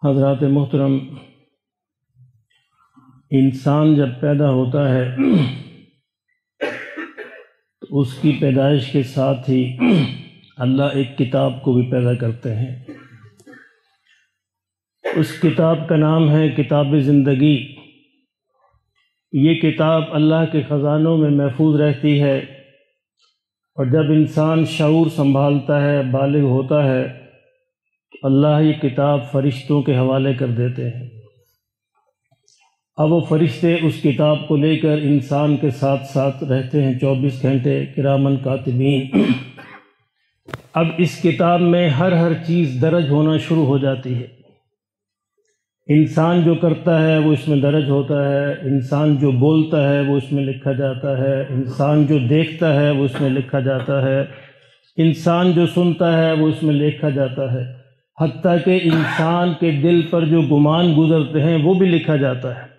حضرات محترم، انسان جب پیدا ہوتا ہے تو اس کی پیدائش کے ساتھ ہی اللہ ایک کتاب کو بھی پیدا کرتے ہیں۔ اس کتاب کا نام ہے کتاب زندگی۔ یہ کتاب اللہ کے خزانوں میں محفوظ رہتی ہے، اور جب انسان شعور سنبھالتا ہے، بالغ ہوتا ہے، تو اللہ یہ کتاب فرشتوں کے حوالے کر دیتے ہیں۔ اب وہ فرشتے اس کتاب کو لے کر انسان کے ساتھ ساتھ رہتے ہیں 24 گھنٹے کرامن کاتبین۔ اب اس کتاب میں ہر چیز درج ہونا شروع ہو جاتی ہے۔ انسان جو کرتا ہے وہ اس میں درج ہوتا ہے، انسان جو بولتا ہے وہ اس میں لکھا جاتا ہے، انسان جو دیکھتا ہے وہ اس میں لکھا جاتا ہے، انسان جو سنتا ہے وہ اس میں لکھا جاتا ہے، حتیٰ کہ انسان کے دل پر جو گمان گزرتے ہیں وہ بھی لکھا جاتا ہے۔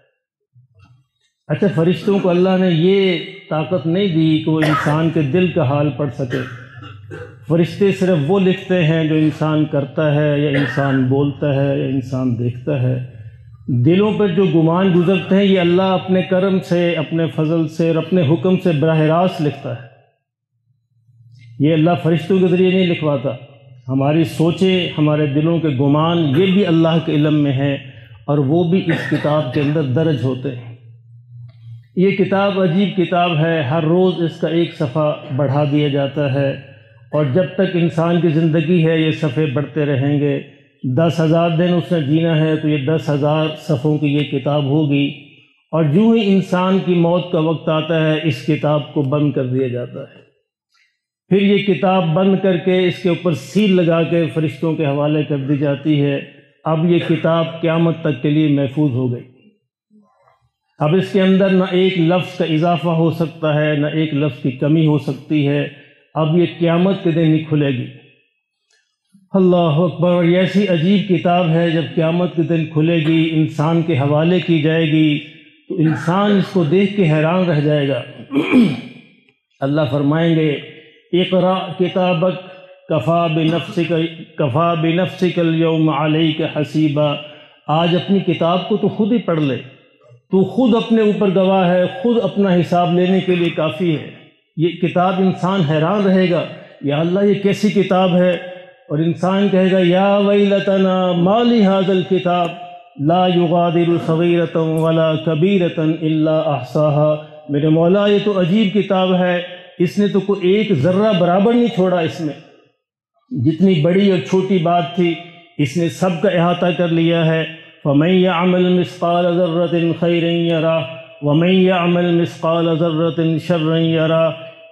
اچھا، فرشتوں کو اللہ نے یہ طاقت نہیں دی کہ وہ انسان کے دل کا حال پڑھ سکے۔ فرشتے صرف وہ لکھتے ہیں جو انسان کرتا ہے، یا انسان بولتا ہے، یا انسان دیکھتا ہے۔ دلوں پر جو گمان گزرتے ہیں یہ اللہ اپنے کرم سے، اپنے فضل سے اور اپنے حکم سے براہ راست لکھتا ہے۔ یہ اللہ فرشتوں کے ذریعے نہیں لکھواتا۔ ہماری سوچیں، ہمارے دلوں کے گمان، یہ بھی اللہ کے علم میں ہیں، اور وہ بھی اس کتاب کے اندر درج ہوتے ہیں۔ یہ کتاب عجیب کتاب ہے، ہر روز اس کا ایک صفحہ بڑھا دیا جاتا ہے، اور جب تک انسان کی زندگی ہے یہ صفحے بڑھتے رہیں گے۔ 10,000 دن اس نے جینا ہے تو یہ 10,000 صفحوں کی یہ کتاب ہوگی، اور جو ہی انسان کی موت کا وقت آتا ہے اس کتاب کو بند کر دیا جاتا ہے۔ پھر یہ کتاب بند کر کے اس کے اوپر سیل لگا کے فرشتوں کے حوالے کر دی جاتی ہے۔ اب یہ کتاب قیامت تک کے لیے محفوظ ہو گئی۔ اب اس کے اندر نہ ایک لفظ کا اضافہ ہو سکتا ہے، نہ ایک لفظ کی کمی ہو سکتی ہے۔ اب یہ قیامت کے دن ہی کھلے گی۔ اللہ اکبر! اور یہ ایسی عجیب کتاب ہے، جب قیامت کے دن کھلے گی، انسان کے حوالے کی جائے گی، تو انسان اس کو دیکھ کے حیران رہ جائے گا۔ اللہ فرمائیں گے، اقرأ کتابک کفا بنفسک اليوم علیک حسیبا۔ آج اپنی کتاب کو تو خود ہی پڑھ لے، تو خود اپنے اوپر گواہ ہے، خود اپنا حساب لینے کے لیے کافی ہے۔ یہ کتاب انسان حیران رہے گا، یا اللہ یہ کیسی کتاب ہے، اور انسان کہے گا یا ویلتنا ما لہذا الکتاب لا یغادر صغیرۃ ولا کبیرۃ الا احصاها۔ میرے مولا یہ تو عجیب کتاب ہے، اس نے تو کوئی ایک ذرہ برابر نہیں چھوڑا، اس میں جتنی بڑی اور چھوٹی بات تھی اس نے سب کا احاطہ کر لیا ہے۔ فمن یعمل مثقال ذرۃ خیرا یرہ ومن یعمل مثقال ذرۃ شرا یرہ۔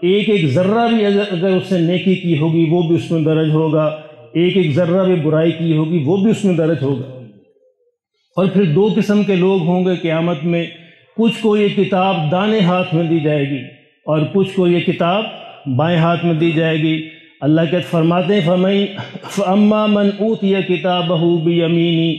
ایک ذرہ بھی اگر اس نے نیکی کی ہوگی وہ بھی اس میں درج ہوگا، ایک ذرہ بھی برائی کی ہوگی وہ بھی اس میں درج ہوگا۔ اور پھر دو قسم کے لوگ ہوں گے قیامت میں، کچھ کو یہ کتاب دائیں ہاتھ میں دی جائے گی، اور کچھ کو یہ کتاب بائیں ہاتھ میں دی جائے گی۔ اللہ کے فرماتے ہیں فَأَمَّا مَنْ أُوتِيَ كِتَابَهُ بِيَمِينِهِ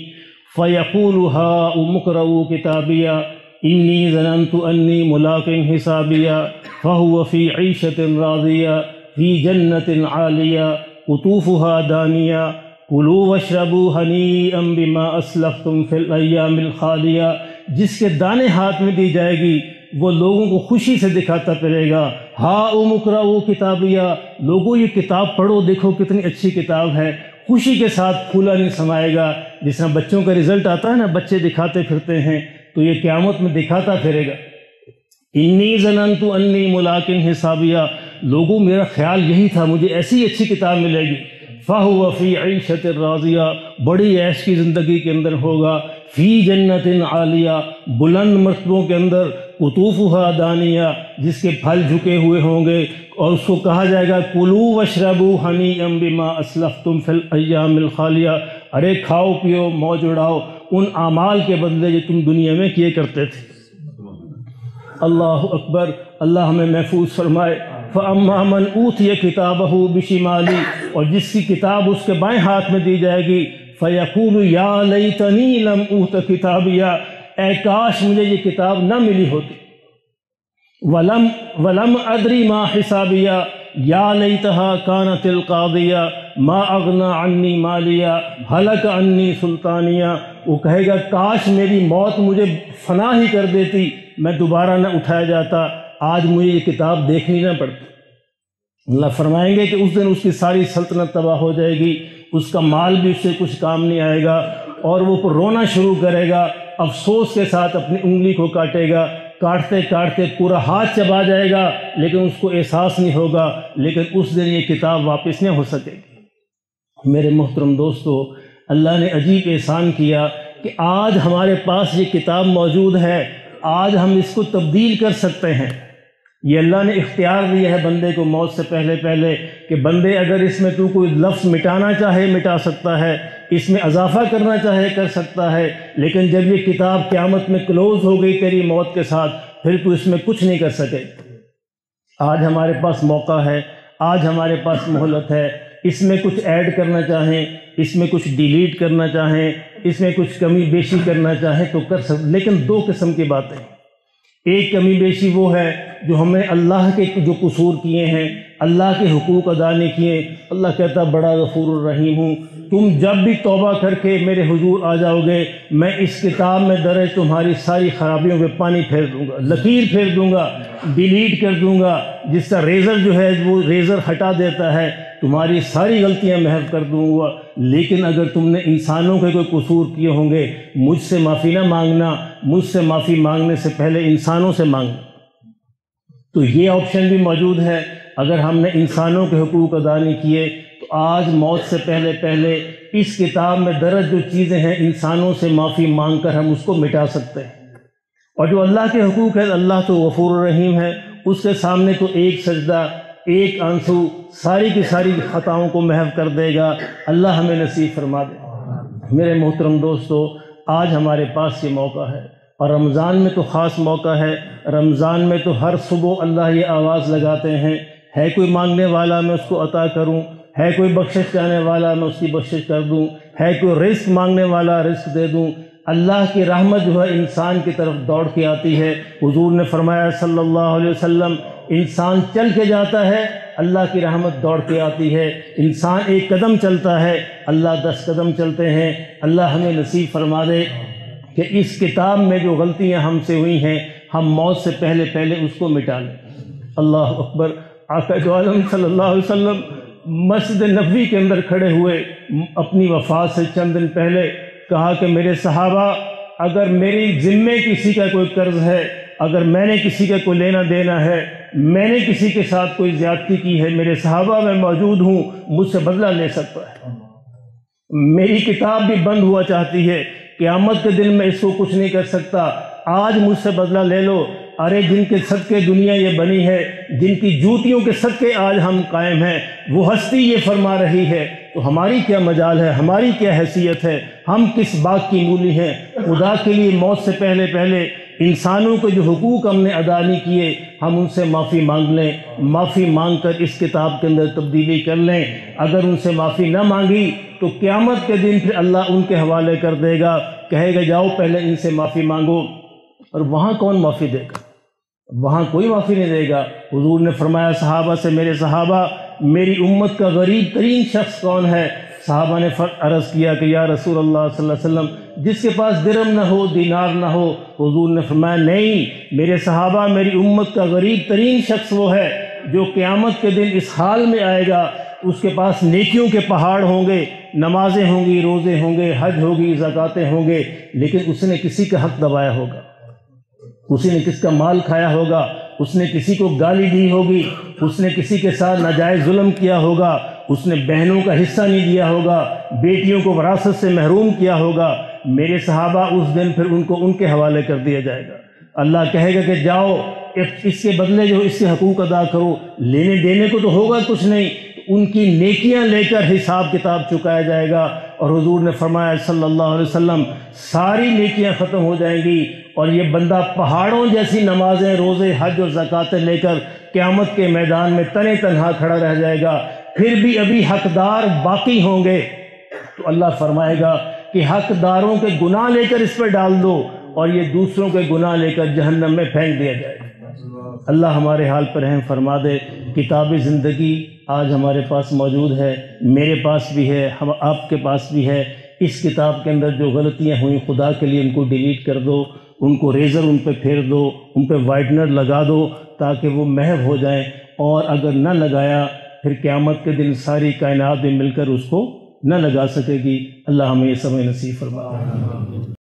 فَيَقُولُ هَاؤُمُ اقْرَءُوا كِتَابِيَهْ إِنِّي ظَنَنْتُ أَنِّي مُلَاقٍ حِسَابِيَهْ فَهُوَ فِي عِيشَةٍ رَاضِيَةٍ فِي جَنَّةٍ عَالِيَةٍ قُطُوفُهَا دَانِيَةٌ كُلُوا وَاشْرَبُوا هَنِيئًا بِمَا أَسْلَفْتُمْ فِي الْأَيَّامِ الْخَالِيَةِ۔ جس کے دانے ہاتھ میں دی جائے گی وہ لوگوں کو خوشی سے دکھاتا پھرے گا، ہاؤم اقرؤوا کتابیہ، لوگوں یہ کتاب پڑھو، دیکھو کتنی اچھی کتاب ہے۔ خوشی کے ساتھ پھولا نہیں سمائے گا۔ جس طرح بچوں کا رزلٹ آتا ہے نا، بچے دکھاتے پھرتے ہیں، تو یہ قیامت میں دکھاتا پھرے گا۔ انی ظننت انی ملاق حسابیہ، لوگوں میرا خیال یہی تھا مجھے ایسی اچھی کتاب ملے گی۔ فہو فی عیشۃ راضیہ، بڑی عیش کی زندگی کے اندر ہوگا۔ فی جنت عالیہ، بلند مرتبوں کے اندر۔ قطوفہا دانیہ، جس کے پھل جھکے ہوئے ہوں گے، اور اس کو کہا جائے گا کلوا واشربوا ہنیئا بما اسلفتم فی الایام الخالیہ، ارے کھاؤ پیو موج اڑاؤ ان اعمال کے بدلے جو تم دنیا میں کیے کرتے تھے۔ اللہ اکبر! اللہ ہمیں محفوظ فرمائے۔ فَأَمَّا مَنْ أُوتِيَ كِتَابَهُ بِشِمَالِهِ، اور جس کی کتاب اس کے بائیں ہاتھ میں دی جائے گی، فَيَقُولُ يَا لَيْتَنِي لَمْ أُوتَ كِتَابِيَهْ، اے کاش مجھے یہ کتاب نہ ملی ہوتی۔ وَلَمْ أَدْرِ مَا حِسَابِيَهْ يَا لَيْتَهَا كَانَتِ الْقَاضِيَةَ، ما اغنا عنی مالیہ ہلک عنی سلطانیہ، وہ کہے گا کاش میری موت مجھے فنا ہی کر دیتی، میں دوبارہ نہ اٹھایا جاتا، آج مجھے یہ کتاب دیکھنی نہ پڑتی۔ اللہ فرمائیں گے کہ اس دن اس کی ساری سلطنت تباہ ہو جائے گی، اس کا مال بھی اس سے کچھ کام نہیں آئے گا، اور وہ رونا شروع کرے گا، افسوس کے ساتھ اپنی انگلی کو کاٹے گا، کاٹتے کاٹتے پورا ہاتھ چبا جائے گا، لیکن اس کو احساس نہیں ہوگا، لیکن اس دن یہ کتاب واپس نہیں ہو سکے گی۔ میرے محترم دوستو، اللہ نے عجیب احسان کیا کہ آج ہمارے پاس یہ کتاب موجود ہے، آج ہم اس کو تبدیل کر سکتے ہیں۔ یہ اللہ نے اختیار دیا ہے بندے کو موت سے پہلے پہلے کہ بندے اگر اس میں تو کوئی لفظ مٹانا چاہے مٹا سکتا ہے، اس میں اضافہ کرنا چاہے کر سکتا ہے، لیکن جب یہ کتاب قیامت میں کلوز ہو گئی تیری موت کے ساتھ، پھر تو اس میں کچھ نہیں کر سکے۔ آج ہمارے پاس موقع ہے، آج ہمارے پاس مہلت ہے، اس میں کچھ ایڈ کرنا چاہیں، اس میں کچھ ڈیلیٹ کرنا چاہیں، اس میں کچھ کمی بیشی کرنا چاہیں تو کر سکتے، لیکن دو قسم کی باتیں۔ ایک کمی بیشی وہ ہے جو ہمیں اللہ کے جو قصور کیے ہیں، اللہ کے حقوق ادا نہیں کیے۔ اللہ کہتا بڑا غفور الرحیم ہوں، تم جب بھی توبہ کر کے میرے حضور آ جاؤ گے، میں اس کتاب میں درج تمہاری ساری خرابیوں پہ پانی پھیر دوں گا، لکیر پھیر دوں گا، ڈیلیٹ کر دوں گا، جس کا ریزر جو ہے وہ ریزر ہٹا دیتا ہے، تمہاری ساری غلطیاں محو کر دوں گا۔ لیکن اگر تم نے انسانوں کے کوئی قصور کیے ہوں گے، مجھ سے معافی نہ مانگنا، مجھ سے معافی مانگنے سے پہلے انسانوں سے مانگنا۔ تو یہ آپشن بھی موجود ہے، اگر ہم نے انسانوں کے حقوق ادا نہیں کیے تو آج موت سے پہلے پہلے اس کتاب میں درج جو چیزیں ہیں انسانوں سے معافی مانگ کر ہم اس کو مٹا سکتے ہیں۔ اور جو اللہ کے حقوق ہے، اللہ تو غفور الرحیم ہے، اس کے سامنے تو ایک سجدہ، ایک آنسو ساری کی ساری خطاؤں کو محو کر دے گا۔ اللہ ہمیں نصیب فرما دے۔ میرے محترم دوستو، آج ہمارے پاس یہ موقع ہے، اور رمضان میں تو خاص موقع ہے۔ رمضان میں تو ہر صبح اللہ یہ آواز لگاتے ہیں، ہے کوئی مانگنے والا میں اس کو عطا کروں، ہے کوئی بخشش چاہنے والا میں اس کی بخشش کر دوں، ہے کوئی رزق مانگنے والا رزق دے دوں۔ اللہ کی رحمت جو ہے انسان کی طرف دوڑ کے آتی ہے۔ حضور نے فرمایا صلی اللہ علیہ وسلم، انسان چل کے جاتا ہے، اللہ کی رحمت دوڑ کے آتی ہے۔ انسان ایک قدم چلتا ہے، اللہ 10 قدم چلتے ہیں۔ اللہ ہمیں نصیب فرما دے کہ اس کتاب میں جو غلطیاں ہم سے ہوئی ہیں، ہم موت سے پہلے پہلے اس کو مٹا لیں۔ اللہ اکبر۔ آقا دو عالم صلی اللہ علیہ وسلم مسجد نبوی کے اندر کھڑے ہوئے، اپنی وفات سے چند دن پہلے کہا کہ میرے صحابہ، اگر میری ذمے کسی کا کوئی قرض ہے، اگر میں نے کسی کا کوئی لینا دینا ہے، میں نے کسی کے ساتھ کوئی زیادتی کی ہے، میرے صحابہ میں موجود ہوں، مجھ سے بدلہ لے سکتا ہے۔ میری کتاب بھی بند ہوا چاہتی ہے، قیامت کے دن میں اس کو کچھ نہیں کر سکتا، آج مجھ سے بدلہ لے لو۔ ارے جن کے صدقے دنیا یہ بنی ہے، جن کی جوتیوں کے صدقے آج ہم قائم ہیں، وہ ہستی یہ فرما رہی ہے، تو ہماری کیا مجال ہے، ہماری کیا حیثیت ہے، ہم کس بات کی مولی ہیں۔ خدا کے لیے موت سے پہلے پہلے انسانوں کے جو حقوق ہم نے ادا نہیں کیے، ہم ان سے معافی مانگ لیں، معافی مانگ کر اس کتاب کے اندر تبدیلی کر لیں۔ اگر ان سے معافی نہ مانگی تو قیامت کے دن پھر اللہ ان کے حوالے کر دے گا، کہے گا جاؤ پہلے ان سے معافی مانگو، اور وہاں کون معافی دے گا؟ وہاں کوئی معافی نہیں دے گا۔ حضور نے فرمایا صحابہ سے، میرے صحابہ، میری امت کا غریب ترین شخص کون ہے؟ صحابہ نے عرض کیا کہ یا رسول اللہ صلی اللہ علیہ وسلم، جس کے پاس درم نہ ہو، دینار نہ ہو۔ حضور نے فرمایا نہیں میرے صحابہ، میری امت کا غریب ترین شخص وہ ہے جو قیامت کے دن اس حال میں آئے گا، اس کے پاس نیکیوں کے پہاڑ ہوں گے، نمازیں ہوں گی، روزے ہوں گے، حج ہوگی، زکاتیں ہوں گے، لیکن اس نے کسی کا حق دبایا ہوگا، اسی نے کس کا مال کھایا ہوگا، اس نے کسی کو گالی دی ہوگی، اس نے کسی کے ساتھ ناجائز ظلم کیا ہوگا، اس نے بہنوں کا حصہ نہیں دیا ہوگا، بیٹیوں کو وراثت سے محروم کیا ہوگا۔ میرے صحابہ اس دن پھر ان کو ان کے حوالے کر دیا جائے گا۔ اللہ کہے گا کہ جاؤ اس کے بدلے جو اس کے حقوق ادا کرو، لینے دینے کو تو ہوگا کچھ نہیں، ان کی نیکیاں لے کر حساب کتاب چکایا جائے گا۔ اور حضور نے فرمایا صلی اللہ علیہ وسلم، ساری نیکیاں ختم ہو جائیں گی اور یہ بندہ پہاڑوں جیسی نمازیں، روزے، حج اور زکاتیں لے کر قیامت کے میدان میں تنے تنہا کھڑا رہ جائے گا۔ پھر بھی ابھی حقدار باقی ہوں گے، تو اللہ فرمائے گا کہ حقداروں کے گناہ لے کر اس پر ڈال دو اور یہ دوسروں کے گناہ لے کر جہنم میں پھینک دیا جائے گا۔ اللہ ہمارے حال پر رحم فرما دے۔ کتاب زندگی آج ہمارے پاس موجود ہے، میرے پاس بھی ہے، ہم آپ کے پاس بھی ہے۔ اس کتاب کے اندر جو غلطیاں ہوئیں خدا کے لیے ان کو ڈیلیٹ کر دو، ان کو ریزر ان پہ پھیر دو، ان پہ وائٹنر لگا دو تاکہ وہ محو ہو جائیں، اور اگر نہ لگایا پھر قیامت کے دن ساری کائنات میں مل کر اس کو نہ لگا سکے گی۔ اللہ ہمیں یہ سمجھ نصیب فرمائے۔